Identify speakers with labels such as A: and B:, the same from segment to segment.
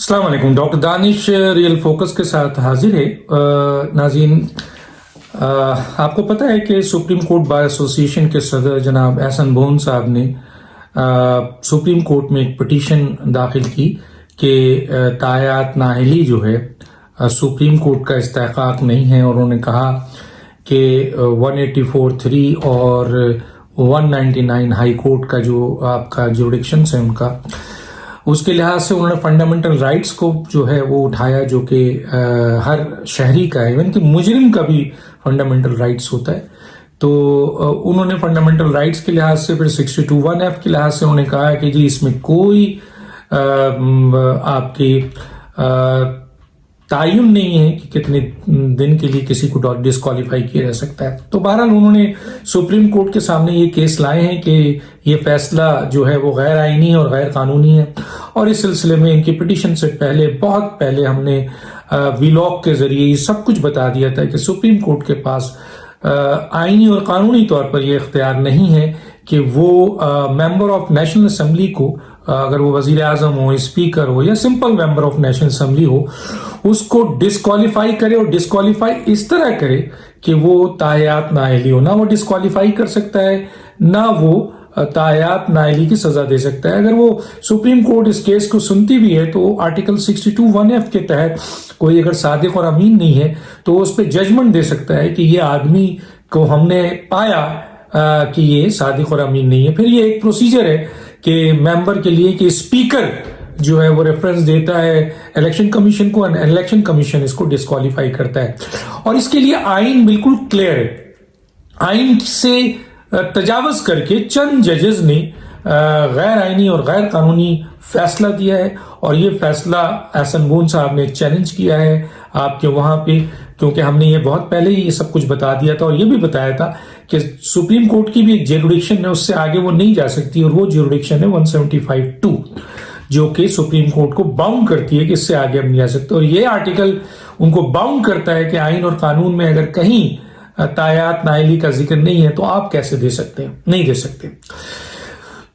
A: अस्सलाम वालेकुम। Doctor Danish real focus के साथ हाजिर है। नाज़रीन, आपको पता है कि सुप्रीम कोर्ट बार एसोसिएशन के सदर जनाब एहसन बोन साहब ने सुप्रीम कोर्ट में एक पिटीशन दाखिल की कि तायात नाअहली जो है सुप्रीम कोर्ट का इस्तेहकाक नहीं है, और उन्होंने कहा कि 184(3) और 199 हाई कोर्ट का जो आपका जुरिडिक्शंस है उनका, उसके लिहाज से उन्होंने फंडामेंटल राइट्स को जो है वो उठाया, जो कि हर शहरी का है, इवन कि मुजरिम का भी फंडामेंटल राइट्स होता है। तो उन्होंने फंडामेंटल राइट्स के लिहाज से फिर 62(1)(f) के लिहाज से उन्होंने कहा कि जी इसमें कोई आपके तायुन नहीं है कि कितने दिन के लिए किसी को डिस्क्वालीफाई किया जा सकता है। तो बहरहाल उन्होंने सुप्रीम कोर्ट के सामने ये केस लाए हैं कि ये फैसला जो है वो गैर आईनी और गैर कानूनी है, और इस सिलसिले में इनकी पिटीशन से पहले, बहुत पहले हमने वीलॉग के जरिए ये सब कुछ बता दिया था कि सुप्रीम कोर्ट के पास आईनी और कानूनी तौर पर यह इख्तियार नहीं है कि वो मेंबर ऑफ नेशनल असेंबली को, अगर वो वजीर आजम हो, स्पीकर हो या simple member of national assembly हो, उसको डिस्क्वालीफाई करे, और डिस्क्वालीफाई इस तरह करे कि वो तायात नाअहली हो। ना वो डिस्क्वालीफाई कर सकता है, ना वो तायात नाअहली की सजा दे सकता है। अगर वो सुप्रीम कोर्ट इस केस को सुनती भी है तो आर्टिकल 62(1)(f) के तहत कोई अगर सादिक और अमीन नहीं है तो उस पर जजमेंट दे सकता है कि ये आदमी को हमने पाया कि ये सादिक और अमीन नहीं है। फिर ये एक प्रोसीजर है कि मेंबर के लिए कि स्पीकर जो है वो रेफरेंस देता है इलेक्शन कमीशन को, इलेक्शन कमीशन इसको डिस्क्वालीफाई करता है। और इसके लिए आइन बिल्कुल क्लियर है। आइन से तजावज करके चंद जजेस ने गैर आइनी और गैर कानूनी फैसला दिया है, और ये फैसला एहसन बोन साहब ने चैलेंज किया है आपके वहां पे, क्योंकि हमने ये बहुत पहले ही ये सब कुछ बता दिया था, और ये भी बताया था कि सुप्रीम कोर्ट की भी एक ज्यूरिडिक्शन है, उससे आगे वो नहीं जा सकती, और वो ज्यूरिडिक्शन है 175(2), जो कि सुप्रीम कोर्ट को बाउंड करती है कि इससे आगे हम नहीं जा सकते। और ये आर्टिकल उनको बाउंड करता है कि आइन और कानून में अगर कहीं तायात नाअहली का जिक्र नहीं है तो आप कैसे दे सकते हैं, नहीं दे सकते।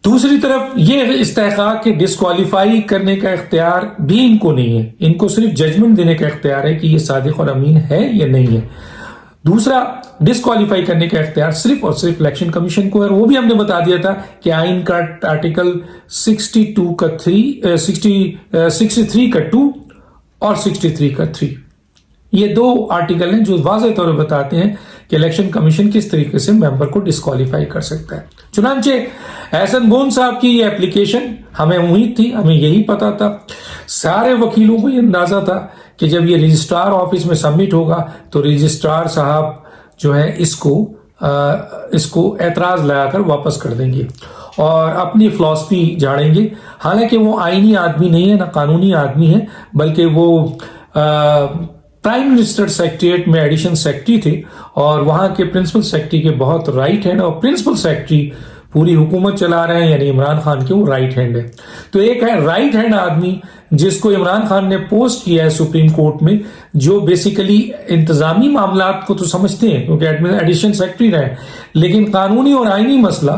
A: दूसरी तरफ ये इस्तेहकाक के डिस्क्वालीफाई करने का इख्तियार भी इनको नहीं है, इनको सिर्फ जजमेंट देने का इख्तियार है कि ये सादिक और अमीन है या नहीं है। दूसरा, डिस्क्वालीफाई करने का इख्तियार सिर्फ और सिर्फ इलेक्शन कमीशन को है, और वो भी हमने बता दिया था कि आइन का आर्टिकल 62 का 3, 63 का 2 और 63 का 3, ये दो आर्टिकल हैं जो वाज़ेह तौर पर बताते हैं कि इलेक्शन कमीशन किस तरीके से मेंबर को डिस्क्वालीफाई कर सकता है। चुनांचे एहसन बोन साहब की ये एप्लीकेशन हमें उम्मीद थी, हमें यही पता था, सारे वकीलों को ये अंदाजा था कि जब ये रजिस्ट्रार ऑफिस में सबमिट होगा तो रजिस्ट्रार साहब जो है इसको एतराज लगाकर वापस कर देंगे और अपनी फिलॉसफी झाड़ेंगे। हालांकि वो आईनी आदमी नहीं है, ना कानूनी आदमी है, बल्कि वो प्राइम मिनिस्टर सेक्रेटरीट में एडिशन सेक्रेटरी थे, और वहां के प्रिंसिपल सेक्रेटरी के बहुत राइट हैंड, और प्रिंसिपल सेक्रेटरी पूरी हुकूमत चला रहे हैं, यानी इमरान खान के वो राइट हैंड है। तो एक है राइट हैंड आदमी जिसको इमरान खान ने पोस्ट किया है सुप्रीम कोर्ट में, जो बेसिकली इंतजामी मामलात को तो समझते हैं क्योंकि एडिशन सेक्रेटरी रहे, लेकिन कानूनी और आईनी मसला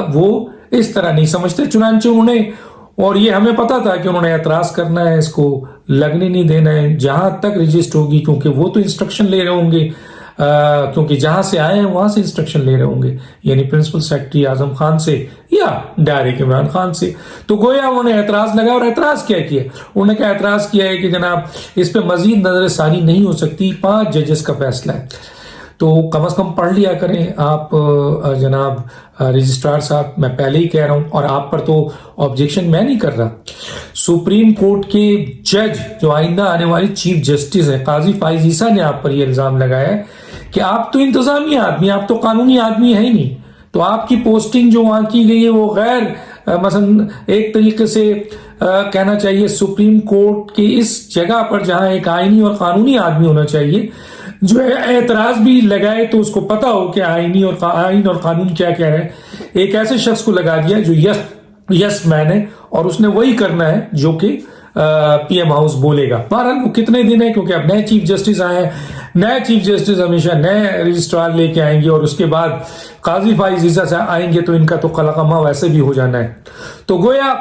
A: वो इस तरह नहीं समझते। चुनांचे उन्होंने, और ये हमें पता था कि उन्होंने एतराज करना है, इसको लगने नहीं देना है जहां तक रजिस्टर होगी, क्योंकि वो तो इंस्ट्रक्शन ले रहे होंगे, क्योंकि जहां से आए हैं वहां से इंस्ट्रक्शन ले रहे होंगे, यानी प्रिंसिपल सेक्रेटरी आजम खान से या डायरेक्ट इमरान खान से। तो गोया उन्होंने एतराज लगाया, और एतराज क्या किया, उन्होंने क्या एतराज किया है कि जनाब इस पे मजीद नजरसानी नहीं हो सकती, 5 जजेस का फैसला है, तो कम से कम पढ़ लिया करें आप जनाब रजिस्ट्रार साहब। मैं पहले ही कह रहा हूं, और आप पर तो ऑब्जेक्शन मैं नहीं कर रहा, सुप्रीम कोर्ट के जज जो आइंदा आने वाले चीफ जस्टिस हैं काजी फाइज ईसा ने आप पर यह इल्जाम लगाया है कि आप तो इंतजामी आदमी, आप तो कानूनी आदमी है ही नहीं, तो आपकी पोस्टिंग जो वहां की गई है वो गैर मसलन एक तरीके से कहना चाहिए सुप्रीम कोर्ट के इस जगह पर जहां एक आईनी और कानूनी आदमी होना चाहिए, जो एतराज भी लगाए तो उसको पता हो कि आइन और कानून क्या कह रहे हैं, एक ऐसे शख्स को लगा दिया जो यस मैन है, और उसने वही करना है जो कि पीएम हाउस बोलेगा। बहरहाल वो कितने दिन है, क्योंकि अब नए चीफ जस्टिस आए हैं, नए चीफ जस्टिस हमेशा नए रजिस्ट्रार लेके आएंगे, और उसके बाद काजी फाइज ईसा से आएंगे तो इनका तो कलाकमा वैसे भी हो जाना है। तो गोया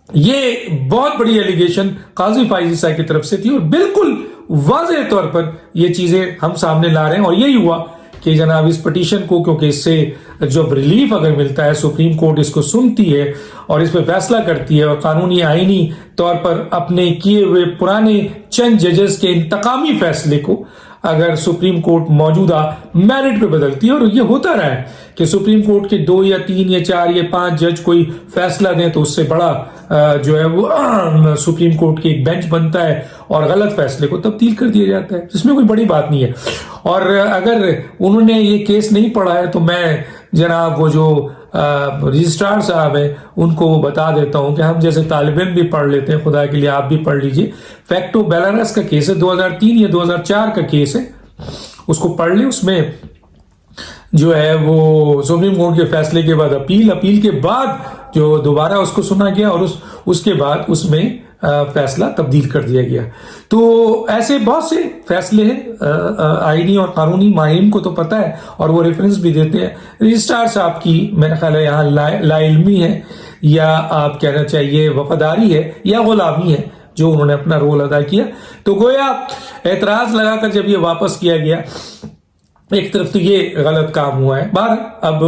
A: یہ بہت بڑی ایلیگیشن قاضی فائز عیسیٰ کی طرف سے تھی اور بالکل واضح طور پر یہ چیزیں ہم سامنے لا رہے ہیں. اور یہی ہوا کہ جناب اس پٹیشن کو, کیونکہ اس سے جو ریلیف اگر ملتا ہے, سپریم کورٹ اس کو سنتی ہے اور اس پہ فیصلہ کرتی ہے اور قانونی آئینی طور پر اپنے کیے ہوئے پرانے چند ججز کے انتقامی فیصلے کو اگر سپریم کورٹ موجودہ میرٹ پہ بدلتی ہے, اور یہ ہوتا رہا ہے کہ سپریم کورٹ کے 2 یا 3 یا 4 یا 5 جج کوئی فیصلہ دیں تو اس سے بڑا جو ہے وہ سپریم کورٹ کی ایک بینچ بنتا ہے اور غلط فیصلے کو تبدیل کر دیا جاتا ہے, جس میں کوئی بڑی بات نہیں ہے. اور اگر انہوں نے یہ کیس نہیں پڑھا ہے تو میں جناب وہ جو رجسٹرار صاحب ہیں ان کو بتا دیتا ہوں کہ ہم جیسے طالب علم بھی پڑھ لیتے ہیں, خدا کے لیے آپ بھی پڑھ لیجئے. فیکٹو بیلاروس کا کیس ہے, 2003 یا 2004 کا کیس ہے, اس کو پڑھ لیں. اس میں جو ہے وہ سپریم کورٹ کے فیصلے کے بعد اپیل کے بعد جو دوبارہ اس کو سنا گیا اور اس کے بعد اس میں فیصلہ تبدیل کر دیا گیا. تو ایسے بہت سے فیصلے ہیں آئینی اور قانونی, ماہرین کو تو پتہ ہے اور وہ ریفرنس بھی دیتے ہیں. رجسٹرار صاحب کی میرا خیال ہے یہاں لا علمی ہے یا آپ کہنا چاہیے وفاداری ہے یا غلامی ہے جو انہوں نے اپنا رول ادا کیا. تو گویا اعتراض لگا کر جب یہ واپس کیا گیا, ایک طرف تو یہ غلط کام ہوا ہے. اب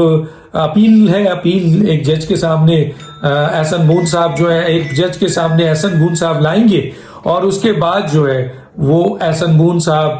A: اپیل ہے, اپیل ایک جج کے سامنے احسن بون صاحب جو ہے ایک جج کے سامنے احسن بون صاحب لائیں گے اور اس کے بعد جو ہے وہ احسن بون صاحب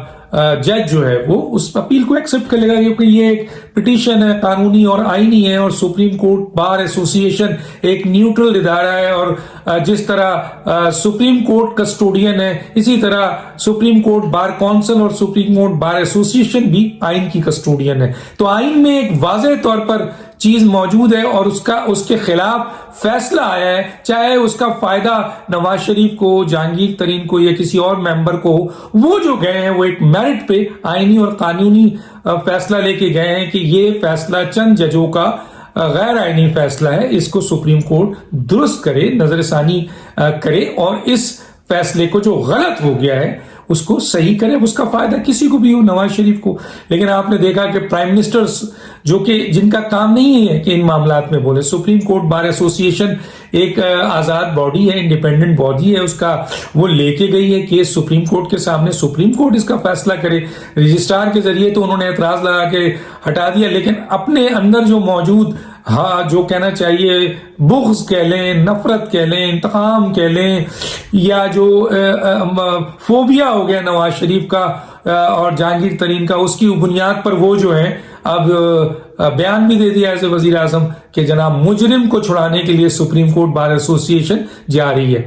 A: جج جو ہے وہ اس اپیل کو ایکسپٹ کر لے گا, کیونکہ یہ ایک پٹیشن ہے, قانونی اور آئینی ہے, اور سپریم کورٹ بار ایسوسی ایشن ایک نیوٹرل ادارہ ہے, اور جس طرح سپریم کورٹ کسٹوڈین ہے اسی طرح سپریم کورٹ بار کونسل اور سپریم کورٹ بار ایسوسی ایشن بھی آئین کی کسٹوڈین ہے. تو آئین میں ایک واضح طور پر چیز موجود ہے اور اس کے خلاف فیصلہ آیا ہے, چاہے اس کا فائدہ نواز شریف کو, جہانگیر ترین کو یا کسی اور ممبر کو, وہ جو گئے ہیں وہ ایک میرٹ پہ آئینی اور قانونی فیصلہ لے کے گئے ہیں کہ یہ فیصلہ چند ججوں کا غیر آئینی فیصلہ ہے, اس کو سپریم کورٹ درست کرے, نظر ثانی کرے اور اس فیصلے کو جو غلط ہو گیا ہے اس کو صحیح کرے, اس کا فائدہ کسی کو بھی ہو, نواز شریف کو. لیکن آپ نے دیکھا کہ پرائم منسٹرز جو کہ جن کا کام نہیں ہے کہ ان معاملات میں بولے, سپریم کورٹ بار ایسوسی ایشن ایک آزاد باڈی ہے, انڈیپینڈنٹ باڈی ہے, اس کا وہ لے کے گئی ہے کیس سپریم کورٹ کے سامنے, سپریم کورٹ اس کا فیصلہ کرے. رجسٹرار کے ذریعے تو انہوں نے اعتراض لگا کے ہٹا دیا, لیکن اپنے اندر جو موجود جو کہنا چاہیے بغض کہہ لیں, نفرت کہہ لیں, انتقام کہہ لیں, یا جو فوبیا ہو گیا نواز شریف کا اور جہانگیر ترین کا, اس کی بنیاد پر وہ جو ہے اب بیان بھی دے دیا ایسے وزیر اعظم کہ جناب مجرم کو چھڑانے کے لیے سپریم کورٹ بار ایسوسی ایشن جا رہی ہے.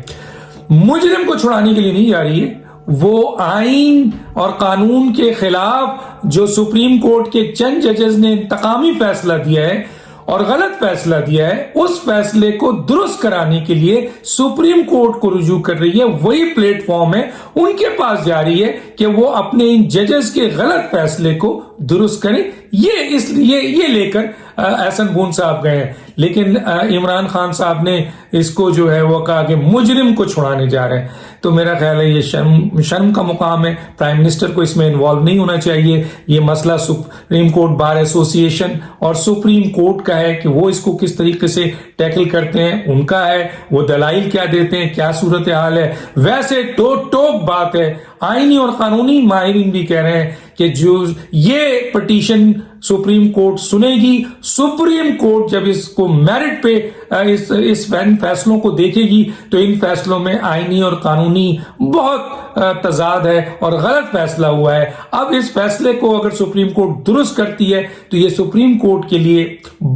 A: مجرم کو چھڑانے کے لیے نہیں جا رہی ہے, وہ آئین اور قانون کے خلاف جو سپریم کورٹ کے چند ججز نے انتقامی فیصلہ دیا ہے اور غلط فیصلہ دیا ہے, اس فیصلے کو درست کرانے کے لیے سپریم کورٹ کو رجوع کر رہی ہے. وہی پلیٹ فارم ہے, ان کے پاس جا رہی ہے کہ وہ اپنے ان ججز کے غلط فیصلے کو درست کریں. یہ لے کر احسن بون صاحب گئے ہیں, لیکن عمران خان صاحب نے اس کو جو ہے وہ کہا کہ مجرم کو چھڑانے جا رہے ہیں. تو میرا خیال ہے یہ شرم کا مقام ہے, پرائم منسٹر کو اس میں انوالو نہیں ہونا چاہیے. یہ مسئلہ سپریم کورٹ بار ایسوسی ایشن اور سپریم کورٹ کا ہے کہ وہ اس کو کس طریقے سے ٹیکل کرتے ہیں, ان کا ہے, وہ دلائل کیا دیتے ہیں, کیا صورتحال ہے. ویسے ٹوک بات ہے, آئینی اور قانونی ماہرین بھی کہہ رہے ہیں کہ جو یہ پٹیشن سپریم کورٹ سنے گی, سپریم کورٹ جب اس کو میرٹ پہ اس فیصلوں کو دیکھے گی تو ان فیصلوں میں آئینی اور قانونی بہت تضاد ہے اور غلط فیصلہ ہوا ہے. اب اس فیصلے کو اگر سپریم کورٹ درست کرتی ہے تو یہ سپریم کورٹ کے لیے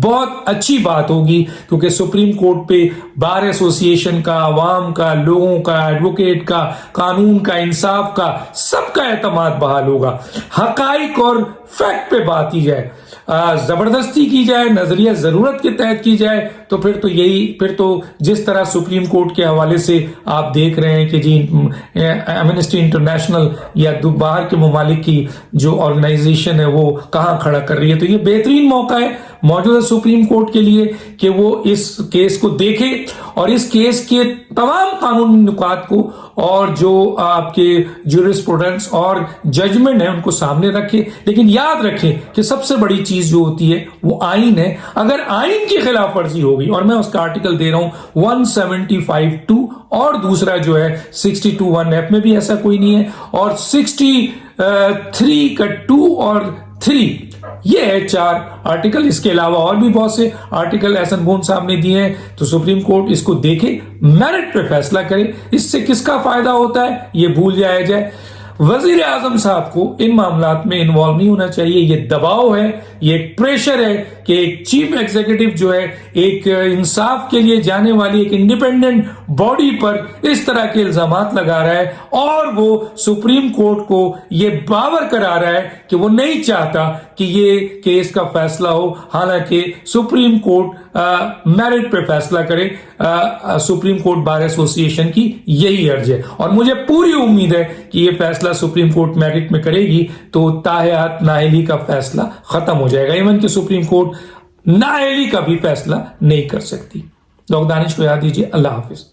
A: بہت اچھی بات ہوگی, کیونکہ سپریم کورٹ پہ بار ایسوسی ایشن کا, عوام کا, لوگوں کا, ایڈوکیٹ کا, قانون کا, انصاف کا, سب کا اعتماد بحال ہوگا. حقائق اور فیکٹ پہ بات کی جائے, زبردستی کی جائے, نظریہ ضرورت کے تحت کی جائے, تو پھر تو جس طرح سپریم کورٹ کے حوالے سے آپ دیکھ رہے ہیں کہ جی ایمنسٹی انٹرنیشنل یا باہر کے ممالک کی جو آرگنائزیشن ہے وہ کہاں کھڑا کر رہی ہے, تو یہ بہترین موقع ہے موجودہ سپریم کورٹ کے لیے کہ وہ اس کیس کو دیکھے اور اس کیس کے تمام قانونی نکات کو اور جو آپ کے جورسپروڈنس اور ججمنٹ ہیں ان کو سامنے رکھے. لیکن یاد رکھیں کہ سب سے بڑی बड़ी चीज जो होती है वो आइन है। अगर आइन की खिलाफ वर्जी होगी, और मैं उसका आर्टिकल दे रहा हूं 175(2) और दूसरा जो है 62(1)(f) में भी ऐसा कोई नहीं है, और 63 का 2 और 3 ये है 4 आर्टिकल। इसके अलावा और भी बहुत से आर्टिकल एहसन बोन साहब ने दिए हैं। तो सुप्रीम कोर्ट इसको देखे, मेरिट पे फैसला करे। इससे किसका फायदा होता है ये भूल जाया जाए। वजीर आजम साहब को इन मामलात में इन्वॉल्व नहीं होना चाहिए। ये दबाव है, ये एक प्रेशर है कि एक चीफ एग्जीक्यूटिव जो है एक इंसाफ के लिए जाने वाली एक इंडिपेंडेंट बॉडी पर इस तरह के इल्जामात लगा रहा है, और वो सुप्रीम कोर्ट को ये बावर करा रहा है कि वो नहीं चाहता कि ये केस का फैसला हो, हालांकि सुप्रीम कोर्ट मेरिट पे फैसला करे। सुप्रीम कोर्ट बार एसोसिएशन की यही अर्ज है, और मुझे पूरी उम्मीद है कि ये फैसला सुप्रीम कोर्ट मेरिट में करेगी तो ताहयात नाअहली का फैसला खत्म हो जाएगा। इवन कि सुप्रीम कोर्ट नाअहली का भी फैसला नहीं कर सकती। डॉक्टर दानिश को याद दीजिए। अल्लाह हाफिज।